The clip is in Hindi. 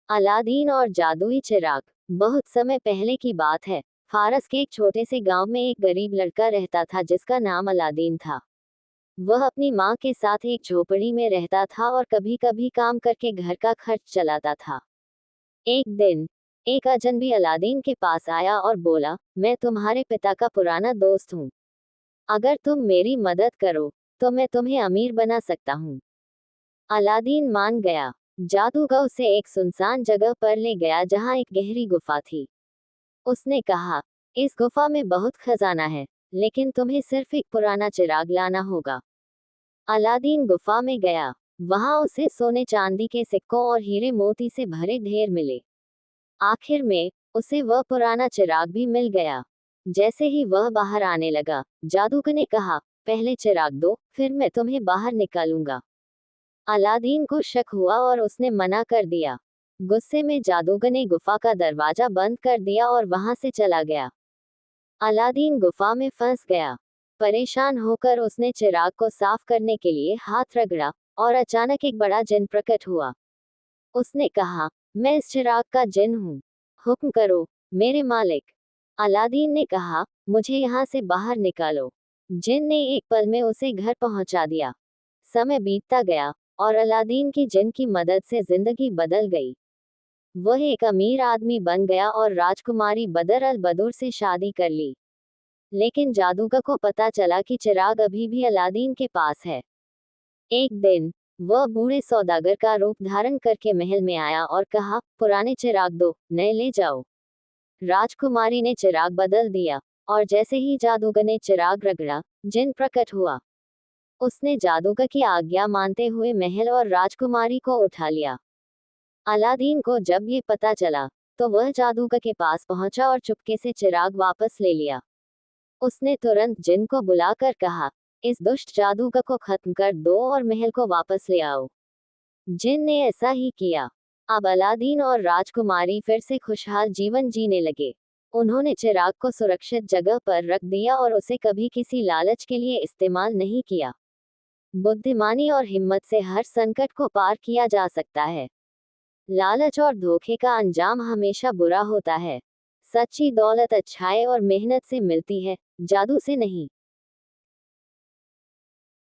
अलादीन और जादुई चिराग। बहुत समय पहले की बात है। फारस के एक छोटे से गांव में एक गरीब लड़का रहता था जिसका नाम अलादीन था। वह अपनी माँ के साथ एक झोपड़ी में रहता था और कभी कभी काम करके घर का खर्च चलाता था। एक दिन एक अजनबी अलादीन के पास आया और बोला, मैं तुम्हारे पिता का पुराना दोस्त हूँ। अगर तुम मेरी मदद करो तो मैं तुम्हें अमीर बना सकता हूँ। अलादीन मान गया। जादूगर उसे एक सुनसान जगह पर ले गया जहाँ एक गहरी गुफा थी। उसने कहा, इस गुफा में बहुत खजाना है, लेकिन तुम्हें सिर्फ एक पुराना चिराग लाना होगा। अलादीन गुफा में गया। वहां उसे सोने चांदी के सिक्कों और हीरे मोती से भरे ढेर मिले। आखिर में उसे वह पुराना चिराग भी मिल गया। जैसे ही वह बाहर आने लगा, जादूगर ने कहा, पहले चिराग दो, फिर मैं तुम्हें बाहर निकालूंगा। अलादीन को शक हुआ और उसने मना कर दिया। गुस्से में जादूगर ने गुफा का दरवाजा बंद कर दिया और वहां से चला गया। अलादीन गुफा में फंस गया। परेशान होकर उसने चिराग को साफ करने के लिए हाथ रगड़ा और अचानक एक बड़ा जिन प्रकट हुआ। उसने कहा, मैं इस चिराग का जिन हूँ। हुक्म करो मेरे मालिक। अलादीन ने कहा, मुझे यहाँ से बाहर निकालो। जिन ने एक पल में उसे घर पहुंचा दिया। समय बीतता गया और अलादीन की जिन की मदद से जिंदगी बदल गई। वह एक अमीर आदमी बन गया और राजकुमारी बदर अल बदूर से शादी कर ली। लेकिन जादूगर को पता चला कि चिराग अभी भी अलादीन के पास है। एक दिन वह बूढ़े सौदागर का रूप धारण करके महल में आया और कहा, पुराने चिराग दो, नए ले जाओ। राजकुमारी ने चिराग बदल दिया और जैसे ही जादूगर ने चिराग रगड़ा, जिन प्रकट हुआ। उसने जादूगर की आज्ञा मानते हुए महल और राजकुमारी को उठा लिया। अलादीन को जब ये पता चला तो वह जादूगर के पास पहुंचा और चुपके से चिराग वापस ले लिया। उसने तुरंत जिन को बुलाकर कहा, इस दुष्ट जादूगर को खत्म कर दो और महल को वापस ले आओ। जिन ने ऐसा ही किया। अब अलादीन और राजकुमारी फिर से खुशहाल जीवन जीने लगे। उन्होंने चिराग को सुरक्षित जगह पर रख दिया और उसे कभी किसी लालच के लिए इस्तेमाल नहीं किया। बुद्धिमानी और हिम्मत से हर संकट को पार किया जा सकता है। लालच और धोखे का अंजाम हमेशा बुरा होता है। सच्ची दौलत अच्छाई और मेहनत से मिलती है, जादू से नहीं।